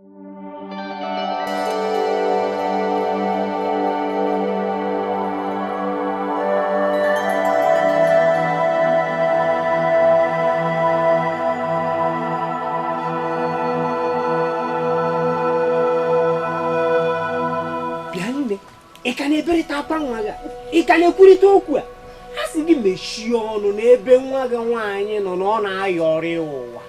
I can equate to as the mission on every wine on Ayoriowa.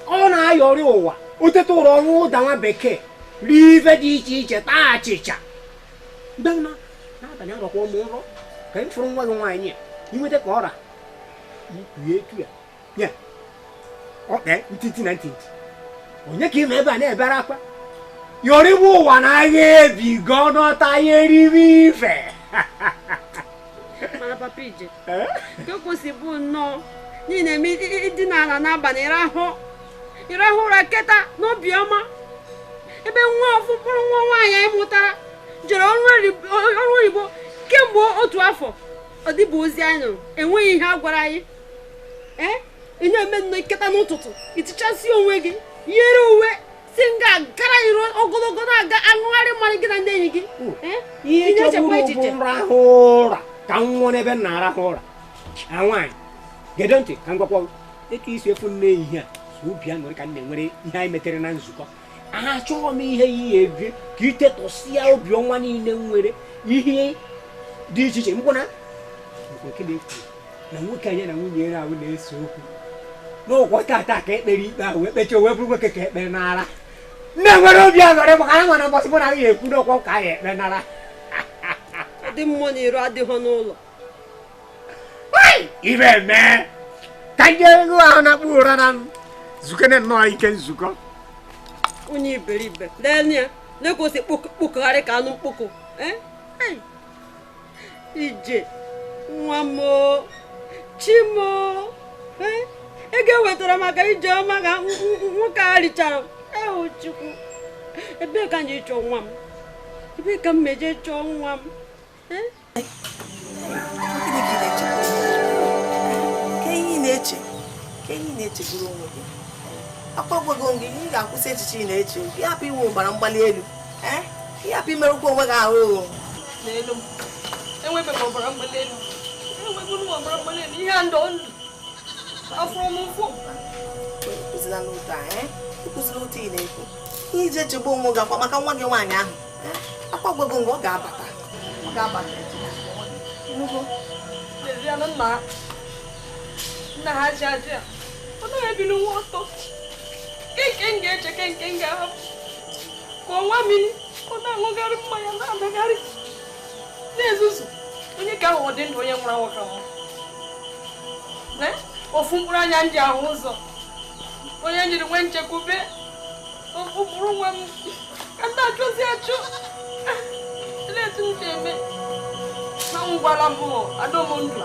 On Ayoriowa, Uteto down a beke, leave a teacher, teacher. Don't know, not another one more. Came from one wine. You with a quarter. You create, yeah. Okay, 19. When you came ever never. You're the one I gave you, God, not I hear fair. Papa Pidge. Go possible no. Nina me dinner and abaneraho. Iraho raketa, no bioma. Ebe one for one muta. Geraldine Kembo Otuafo. Or the Boziano, and we have what I. Eh? In a man like Catanoto. It's just your wagging. You're away. Singa Karairo Ogogonaga and Money and Denigi. Eh? You just a way come on, even Nara. I want. Get on it, come go. It is your full name here. Supian can never imitate Zuko. Ah, show me here. Get it or see out your money in the way. You hear? This is Mona. You can live. Now, what can you hear? I will so. No, what attack it, lady. Bet your weapon work at Bernara. Never be able to was what I hear. Could not walk at Bernara. The money rather honor. Why, even man? Can you go on a Buranam? Zukan and Noi can Zuko. Only believe it. Then, there goes a book, Aricano Poco. Eh? Hey, one more. Chimo. Eh? Again, what Ramaka, Jamaga, Mukari child. Oh, Chuku. A big and you show one. You become major chong one. Eh? Can you nature grow? A papa going to eat up with such a nature. You happy woman, but I'm Balelu. Eh? You happy miracle over our own. And we become Balelu. And we go to Balelu. Hand on. From a foot. It was a little time, eh? It was a little teenager. He's a Jabomoga, but I can't want your wine now. A papa going to go Gabata. Gabata. There's a man. Nahaja. What do I do? What? Can't get a can't go. For 1 minute, what I look at my other. There's when you can't hold into a young round. Eh? Or Fumran and Jahoso. When you went to Coupe, or Furum, and that was your true. Let him tell me. I don't want to.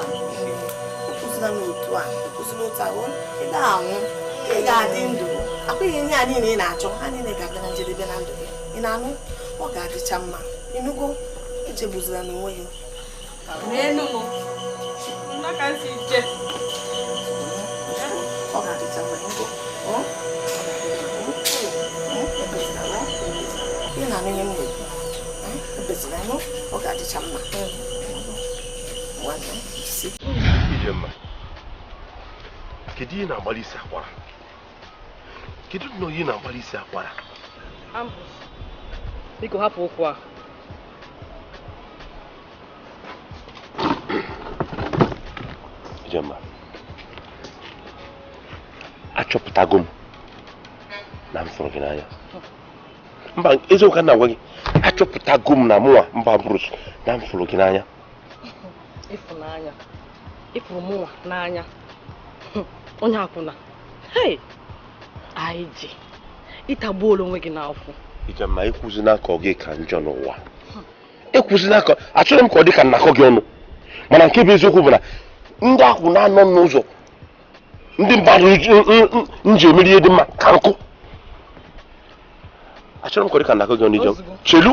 Kedi na malisa kwara. Kedi no yi na malisa kwara. Biko hapo okwa. Jemma. Achoputagum. Na mforo kinanya. Mba ezo kana wagi. Achoputagum na muwa mba Bruce na mforo kinanya. Ifunanya. Ifuru muwa n'anya. Onye akwụna. Hey! Aiji. Itagbuola onwe gị n'afọ. Ijemma ekwuzi n'aka ọ gị ka njọ n'ụwa. Ekwuzi n'aka achọrọ m ka ọ dị ka nnakọ gị ọnụ. Mana nke bụ eziokwu bụ na ndị akwụna anọ n'ụzọ. Ndị mmadụ nji emeri ihe dị mma ka nkụ. Achọrọ m ka ọ dị ka nnakọ gị ọnụ ijem. Chelu.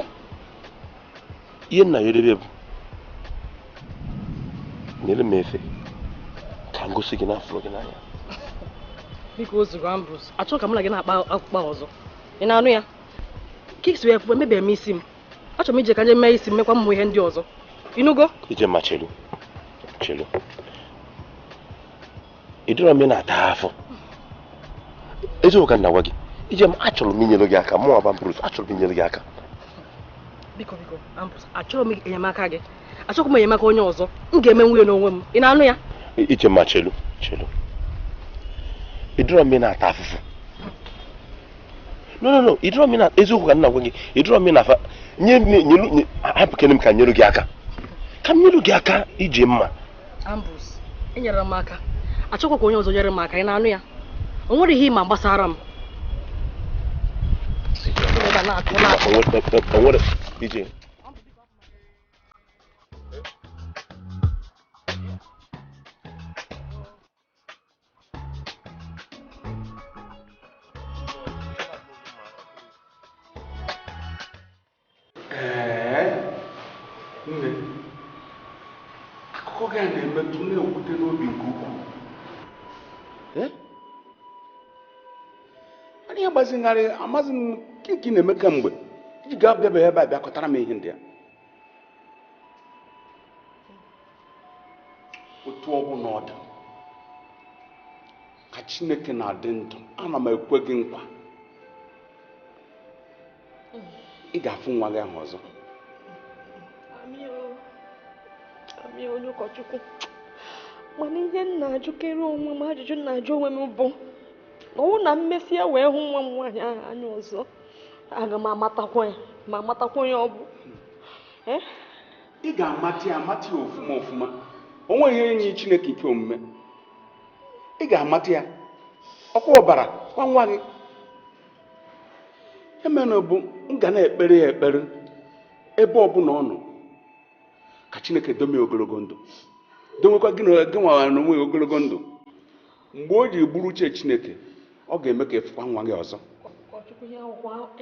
Ihe nna ya edebe bụ. Nyere m efe. Ka ngosi gị n'afọ gị n'anya. biko ozugbo Ambrose achọrọ ka mụ na gị na-akpa akpụkpa ọzọ ị na-anụ ya kiks wee fụ emebeghị m isi m achọrọ m ije ka nje mee isi m mekwa mmụ ihe ndị ọzọ ịnụgo ije ma chelu ịdịrọ m na-ata afọ eziokwu ka na-agwa gị ije m achọrọ m inyere gị aka mụ aba Bruce achọrọ m inyere gị aka biko Ambrose achọrọ m enyemaka gị achọrọ m enyemaka onye ọzọ m ga-eme nwunye n'onwe m ị na-anụ ya ije ma chelu ịdịrọ m na-ata afụfụ no ịdịrọ m na eziokwu ka na-agwa gị ịdịrọ m na-afa hapụkene m ka nyere gị aka ka m nyere gị aka ije mma Ambrose enyere m aka achọkwa ka onye ọzọ nyere m aka ị na-anụ ya o nwere ihe ịma gbasara m ije nne akụkọ gị a na-emetụ na-ewute n'obi nke ukwuu adịghị agbazigharị amaghị m nke na-eme kemgbe iji ga-abịabeghị ebe a bịakọtara m ihe ndị a otu ọbụla ọ dị ka Chineke na-adị ndụ ana m ekwe gị nkwa ị ga-afụ nwa gị ahụ ọzọ Amị onye ụkọchukwu mana ihe m na-ajụkere onwe m ajụjụ na-ajụ onwe m bụ na ọwụ na mmesi ya wee hụ nwa m nwaanyị ahụ anya ọzọ aga m amatakwa ya ma amatakwa onye ọ bụ ị ga-amata ya amata ya ofuma o nweghị ihe enyi Chineke ike omume ị ga-amata ya ọkwa ọbara kwa nwa gị emena bụ m ga na-ekpere ya ekpere ebe ọbụla ọ nọ ka Chineke domie ogologo ndụ domekwa gị nwara n'onwe ya ogologo ndụ mgbe o ji gburu uche Chineke ọ ga-eme ka efukwa nwa gị ọzọ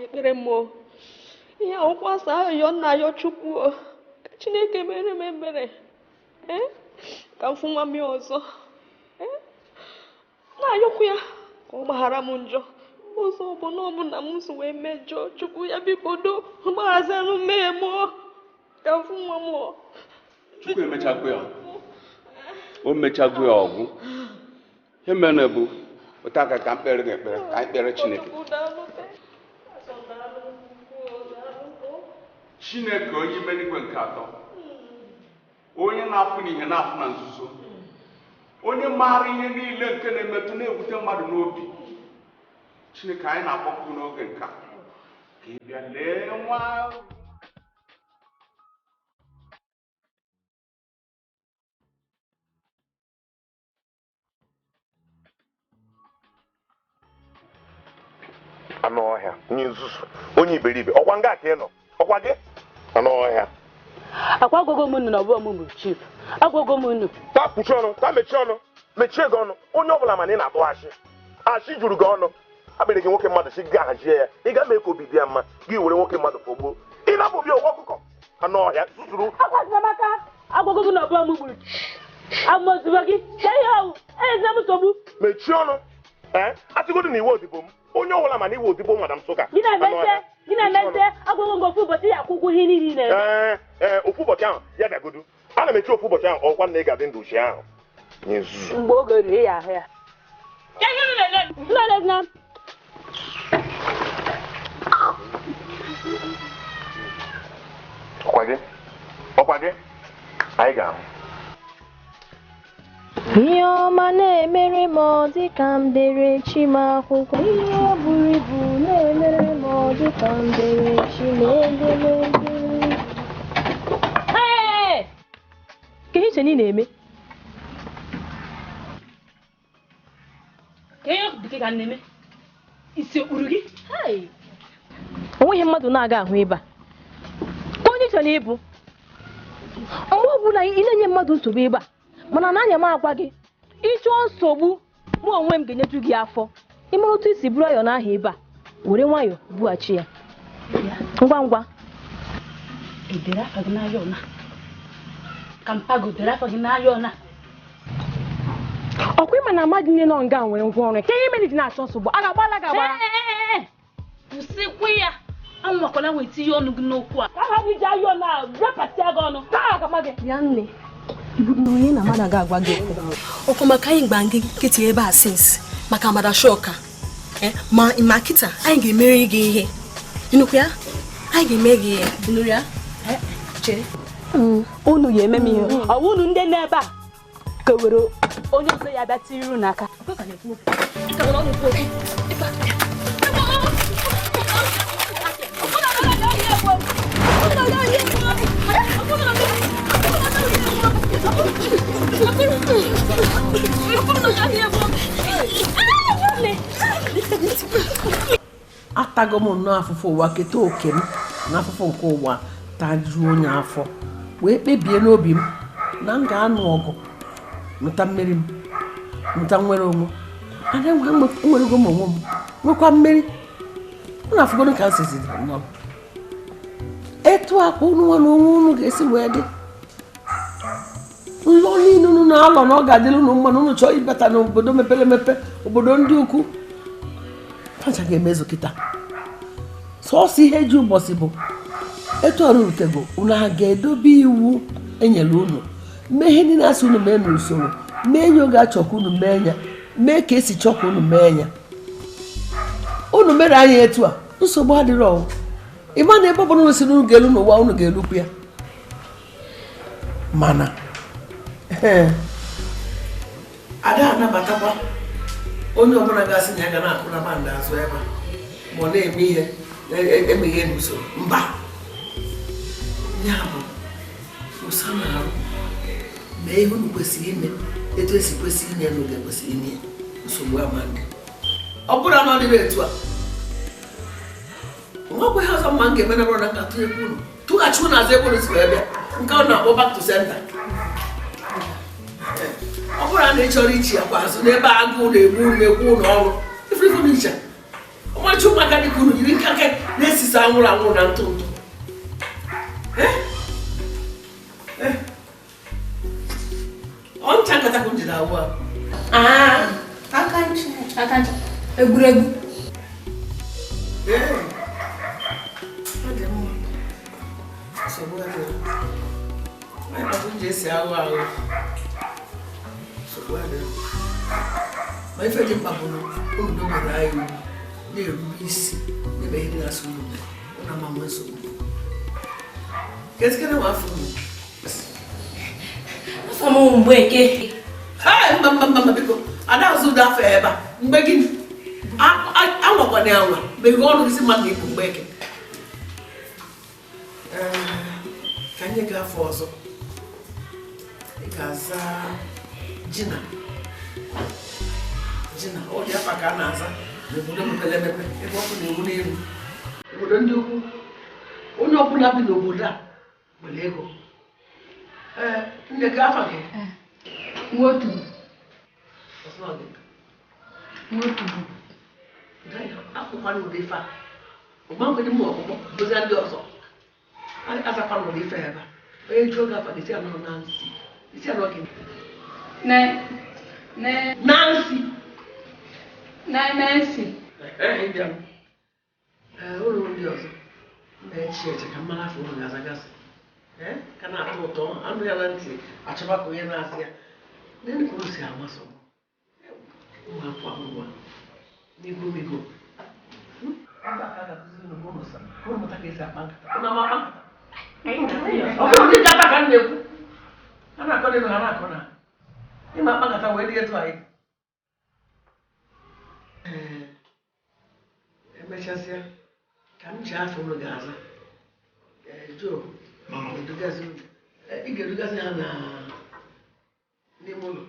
ekpere m ihe akwụkwọ asa ayọ nna ayọ Chukwu ka Chineke mere m ebere ka m fụ nwa m ọzọ na-ayọkwu ya ka ọ gbaghara m njọ ụzọ ọbụla m so wee mejọ Chukwu ya biko do gbaghazanụ mmehie m ka m fụ nwa m Chukwu emechagwo ya o mechagwo ya ọgwụ ihe mere bụ ụta aka ka mkpere gị ekpere ka anyị kpere Chineke Chineke onye ime n'igwe nke atọ onye na-afụ n'ihe na-afụ na nzuzo onye maara ihe niile nke na-emetụ na-ewute mmadụ n'obi Chineke anyị na-akpọpụ n'oge nke a ka ị bịa lee nwa anụ ọhịa onye nzuzu onye iberibe ọkwa nga ka ị nọ ọkwa gị anụ ọhịa akwagogo m unu na ọbụ ọmụmụ chief agwago m unu ta kpuchi ọnụ ta mechie gị ọnụ onye ọbụla mana ị na-atụ achị juru gị ọnụ akpịrị gị nwoke mmadụ si gị ahazie ya ị ga mee ka obi dị ya mma gị were nwoke mmadụ fọgbuo ị na-abụbi owe ọkụkọ anụ ọhịa zuzuru akwazimaka agwago gị na ọbụ ọmụ gburu amụzibo gị ka ihe ọwụ eze m nsogbu mechie ọnụ atịgodu na iwe odibo m onye ọbụla mana iwe odibo madam Nsụka gị na-emete agwago gị ofu ụbọchị ya akwụkwọ ihe niile ofu ụbọchị ahụ ya bịagodu ana m echi ofu ụbọchị ahụ ọkwa na ị ga-adị ndụ uche ahụ mgbe oge rie ya ahụ ya nlelezina ọkwa gị anyị ga-ahụ ihe ọma na-emere m ọ dị ka m dere chi m akwụkwọ ihe buru ibu na-emere m ọ dị ka m dere chi m edemede ka ihe iche na-eme ka ihe dị ka na-eme isi okpuru gị onweghị mmadụ na-aga ahụ ebe a ka onye iche na ịbụ mgbe ọbụla ị na-enye mmadụ nsogbu ebe a mana na anya m agwa gị ịchọọ nsogbu mụ onwe m ga-enyetu gị afọ ịmara otu isi buru ayọ n'ahịa ebe a were nwayọ bughachi ya ngwa ngwa edere afọ gị n'ahịa ọna ka mpago dere afọ gị n'ahịa ọna ọkwa ịma na mmadụ niile nọ nga nwere ngwa ọrụ ka ihe mere ji na-achọ nsogbu a ga-agbala ga-agbara kwụsịkwa ya anwakwala nwe tinye ọnụ gị n'okwu a ka ha gị ji ayọ na repasịa gị ọnụ taa agama gị ya nne onye na mmadụ ga-agwa gị ọkwa maka anyị gba gị nkịtị ebe a sins maka madashoka ma kịta anyị ga-emere gị ihe nnukwu ya anyị ga-eme gị ihe nnukwu ya chere unu ya eme m ihe ọ bụ unu ndị n'ebe a ka were onye ọzọ ya bịa tiriru n'aka atago m nnọọ afụfụ ụwa keta oke m na afụfụ nke ụwa tajuo onye afọ wee kpebie n'obi m na m ga-anụ ọgụ mụta mmeri m mụta nwere onwe anya nwerego m onwe m nwekwa mmeri m na-afụgodo ka m siziri nnọọ etu akwa unu nwe na onwe unu ga-esi wee dị nlọ niile unu na-alọ na ọ ga-adịrị unu mma na unu chọọ ịbata n'obodo mepere emepe obodo ndị ukwu aja ga-emezu kịta sọọsọ ihe ji ụbọchị bụ etu ọrụ rutego unu ha ga-edobe iwu enyere unu mee ihe ndị na-asị unu mee n'usoro mee nye oge achọkwa unu mee ya mee ka esi chọkwa unu mee ya unu mere anya etu a nsogbu adịrị ọwụ ịma na ebe ọbụla unu si n'unu ga-elu n'ụwa unu ga-elukwu ya mana ada anabatakwa onye ọbụla ga-asị na ya ga na-akụ na bandị azụ ebe ma ọ na-eme ihe emeghe n'usoro mba ya bụ ụsa na-arụ mee ihe unu kwesịrị ime etu esi kwesịrị ime n'oge kwesịrị ime nsogbu amandị ọ bụrụ na ọ dịrị etu a nwa bụ ihe ọzọ mma m ga-eme na bụrụ na nka tụnyekwu unu tụghachi unu azụ ebe unu si wee bịa nke ọ na-akpọ back to center ọ bụrụ na ị chọrọ ichi akwa azụ n'ebe agụụ na-egbu unu ekwu ụlọ ọrụ ifurifu n'icha ọmarịcha ụmụaka dịka unu yiri nkake na-esisi anwụrụ anwụrụ na ntụ ntụ ọ ncha nkata ka m jiri awụ aka ncha egwuregwu ji esi ahụ ahụ ma ife dị mkpa bụ na unu dobere anyị na-erube isi n'ebe ihe na-asụ unu na ama nwe nsogbu kezikere nwa afọ unu afọ m mgbe eke mba biko ada azụ ụda afọ ebe a mgbe gịnị anwakwana ya nwa meghe ọnụ gị si mmadụ na ibu mgbe eke ka anyị gaa afọ ọzọ ị ga-aza jina ọ dị afa ka a na-aza n'obodo mepere emepe ebe ọkụ na-ewu n'elu obodo ndị ukwu onye ọbụla bi n'obodo a nwere ego nne gị afa gị nwotu akwụkwana ụdị ife a ụgbangwedị m ọkpụkpọ dozie ndị ọzọ azakwana ụdị ife ebe a onye ji oge afa gị si anọ na nsị isi anọ gị Nancy ụlọ ndị ọzọ na-echi eche ka mara afọ ụlọ ga-azagasị ka na-atọ ụtọ anụ ya na ntị achọba ka onye na-asị ya n'elu ka o si amasọ ụmụ afọ ahụwa n'igomigo ụmụta ka esi akpa nkata ọ bụrụ ndị ga-ata ka m na-ekwu a na-akọ dị ha na-akọ na ịma akpa nkata wee dị etu anyị emechasịa ka m ji afọ ụlọ ga-aza jo ị ga-edugazi ha n'ime ụlọ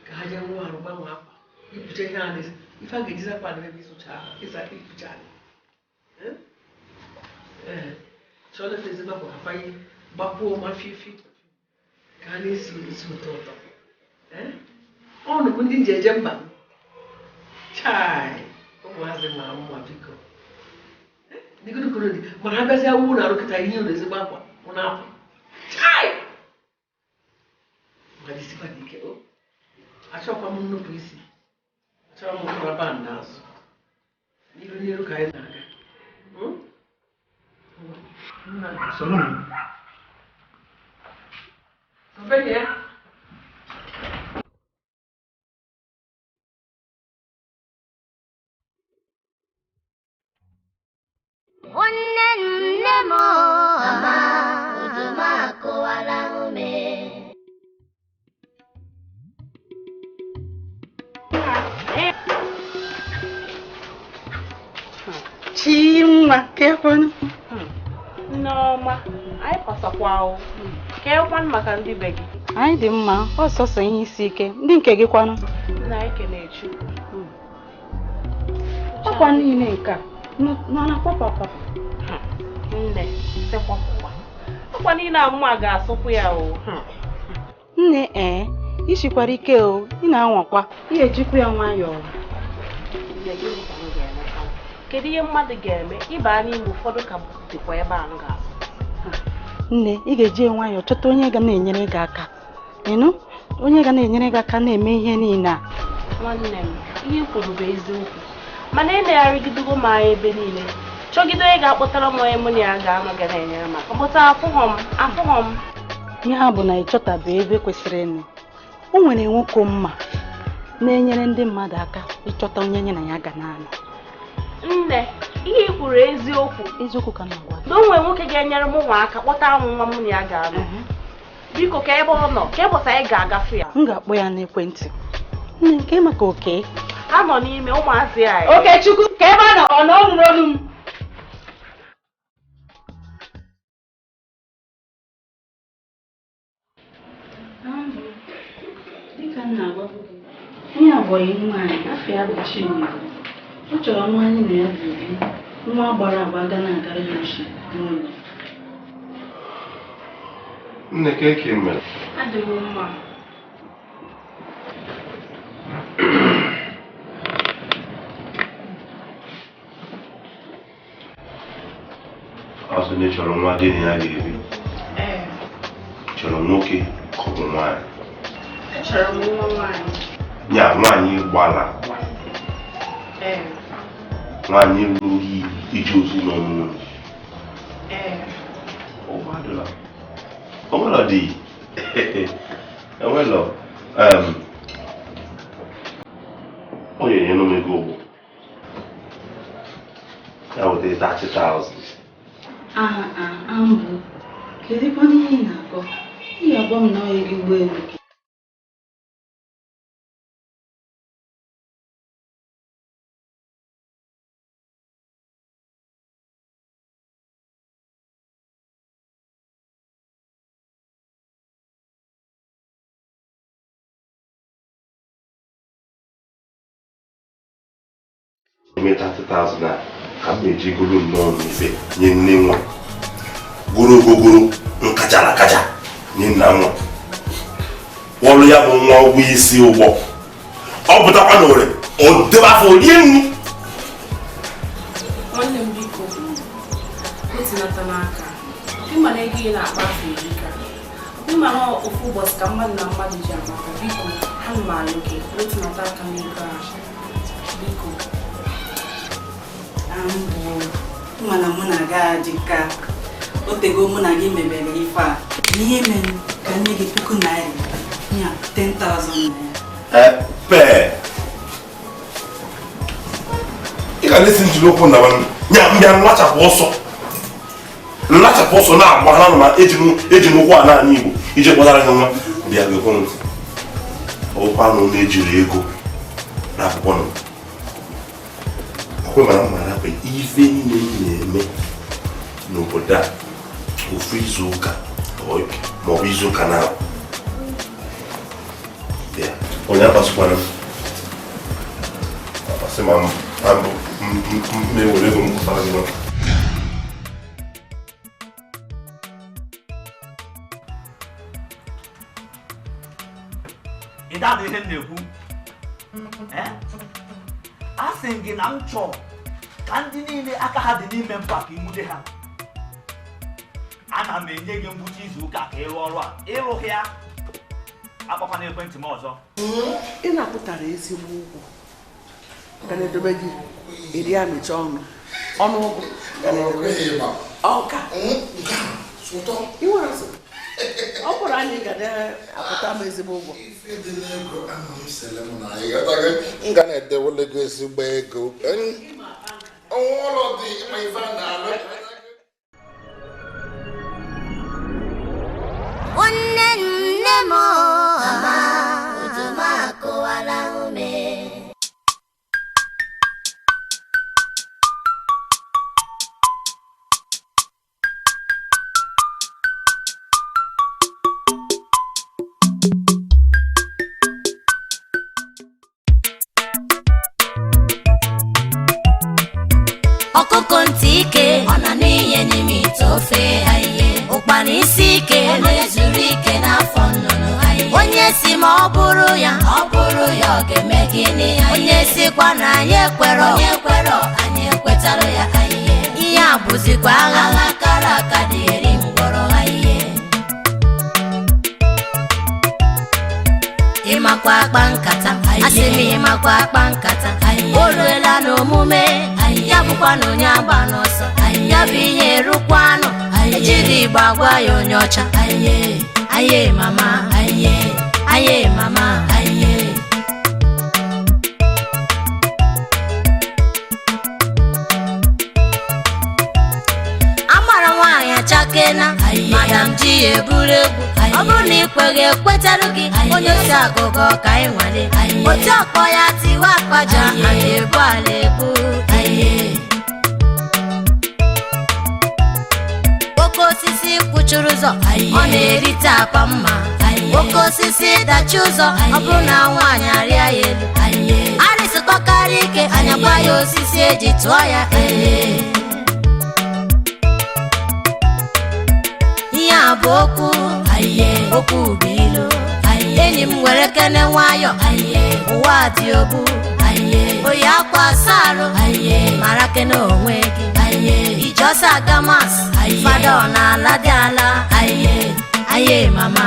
ka ha jee nwụọ arụ gbanwe akwa ipucha ihe a na-esi ife a ga-ejizi akwa na ebe ịsa ipucha anyị chọọ lefe ezigbo akwa ka fanye gbapuo ma fifi ka ha na-esi isi ụtọ ụtọ ọ nụkwu ndị nji eje mba chai ụmụazị mara mma biko dịgodokoro dị mana ha bịazi awụ na arụkịta ihe ụlọ ezigbo akwa ụna akwa chai mmadụ isikwa dị ike achọkwa m nnupụ isi achọrọ m nkwụraba n'azụ n'iru ka anyị na-aga soro m ya nwanne nne m mama ozugbo akụwala ume Chimma, kekwanụ? Nneọma, anyị pasakwa o. Kekwanụ maka ndị be gị? Anyị dị mma, ọsọsọ ihe isi ike. Ndị nke gị kwanụ? Nna anyị kene Chukwu. Ọkwa niile nke a nọ na papa. Nne, sekwapụkwa. Ọkwa niile amụma ga-asụkwu ya o. Nne, ishikwara ike o, ị na-anwakwa. Ihe ejikwa ya nwayọọ. Kedu ihe mmadụ ga-eme ịba n'ime ụfọdụ ka dịkwa ebe a m ga-asụ? Nne, ị ga-eji nwayọọ chọta onye ga na-enyere gị aka. Ịnụ? Onye ga na-enyere gị aka na-eme ihe niile a. Nwanne m, ihe kwuru bụ eziokwu. Mana emegharịgidogo m anya ebe niile. Chọgide onye ga-akpọtara m onye mụ na ya ga-anọ ga na-enyere m aka. Kpọta afụghọ m. Ihe ha bụ na ịchọtabe ebe kwesịrị ịnụ. O nwere nwoke mma na-enyere ndị mmadụ aka ịchọta onye nye na ya ga na-anọ. Nne, ihe i kwuru eziokwu. Eziokwu ka na-agwa. Na o nwere nwoke ga-enyere m nwa aka kpọta nwa mụ na ya ga-anọ. Biko ka ebe ọ nọ, ka ụbọchị anyị ga-agafe ya. M ga-akpọ ya n'ekwentị. Nne, nke maka oke. Ha nọ n'ime ụmụazị anyị. Okechukwu, ka ebe a nọ ọ nọ n'olu m. Dịka m na-agwabụ gị, onye abụghị nwaanyị afọ ya bụ Chinyere. Ọ chọrọ nwa anyị na ya bụ ebi, nwa gbara agba ga na-agara ya oshi n'ụlọ. Nne ka eke mere. Adị m mma. Ọsọ ndị chọrọ nwa gị na ya ga-ebi. Chọrọ nwoke ka ọ bụ nwaanyị. Achọrọ m nwa nwaanyị. Ya nwaanyị gbara agba. Nwaanyị rughị ije ozi n'ọmụmụ. Ụgbọadụla. Onwere dị. Enwelọ. O nyere nụ m ego ụgbọ. Ya wetara 30,000. Ambụ, kedụkwa n'ihe ị na-akọ? Ị ga-agwa m na ọ gị ụgbọ elu gị. Ime 30,000 a ka m na-eji goro nnọọ n'ife nye nne nwa. Goro ogogoro nkachara akacha nye nna nwa. Ọrụ ya bụ nwa ụgwọ isi ụgbọ. Ọ pụtakwa na ore o debe afọ rie nri. Nwanne m biko, etinata n'aka. Ịma na ego ị na-akpa afọ iri ka. Ịma na ofu ụbọchị ka mmadụ na mmadụ ji amaka. Biko, ha m alụ gị, etinata aka n'ego ahụ. Biko. Ambụ, mana mụ na gị adị ka otego mụ na gị mebere ife a. Ihe mere ka nye gị 1,000 naira ya 10,000 naira. Pee. Ị ga na-esi njiri okwu na nya mbịa nlachapụ ọsọ na-agba ha ma eji n'ụkwụ a naanị Igbo iji kpọtara gị nwa bịa gekwe ntị. Ọkwa nụ na-ejiri ego na akwụkwọ nọ. Akwụ mara mma rapụ ife niile m na-eme n'obodo a ofu izu ụka maọbụ izu ụka na onye akpasịkwara akpasị ma ewere ego m pụtara gị nọ. Ị da ihe m na-ekwu? A sị gị na m chọọ ka ndị niile aka ha dị n'ime mpa ka imude ha. Ana m enye gị ngwụcha izu ụka ka ịrụ ọrụ a. Ịrụghị ya akpakwana ekwentị m ọzọ. Ị na-apụtara ezigbo ụgwọ ka na-edobe gị eri amịcha ọnụ ụgwọ ka na-edobe gị ọka ọ bụrụ anyị ga na-apụta m ezigbo ụgwọ m ga na-edewole gị ezigbo ego ụlọ dị ma ife a na-alụ nwanne nne m otu m akụwala ume ọkụkọ ntị ike ọ na n'ihe n'ime ite ofe ahịhịa ụkpana isi ike na-ezuru ike n'afọ nnụnụ ahịhịa onye si ma ọ bụrụ ya ọ ga-eme gịnị onye sikwa na anyị ekwerọ anyị ekwetara ya ahịhịa ihe a bụzikwa agha kara aka dị eri mgbọrọ ahịhịa ịmakwa akpa nkata asị m ịmakwa akpa nkata o ruela n'omume ya bụkwa na onye agba n'ọsọ ya bụ ihe erukwanụ ejiri igbo agwa ya onye ọcha aye mama aye mama amara nwaanyị achakena madam ji ya eburu egwu ọ bụrụ na ikweghị ekwetarụ gị onye osi agụgọ ka anyị nwale otu ọkpọ ya tiwa akpaja a na-ebu ala ebu oke osisi kwụchuru ụzọ ọ na-erite akpa mma oke osisi dachi ụzọ ọ bụrụ na nwaanyị arịa ya elu arịsịkọkarị ike anya gba ya osisi eji tụọ ya ihe a bụ okwu bụ ilu enyi m were kene nwayọ ụwa dị ogbu oyi akwa asarụ mara kene onwe gị ijosa gamas fada ọ na-ala dị ala aye mama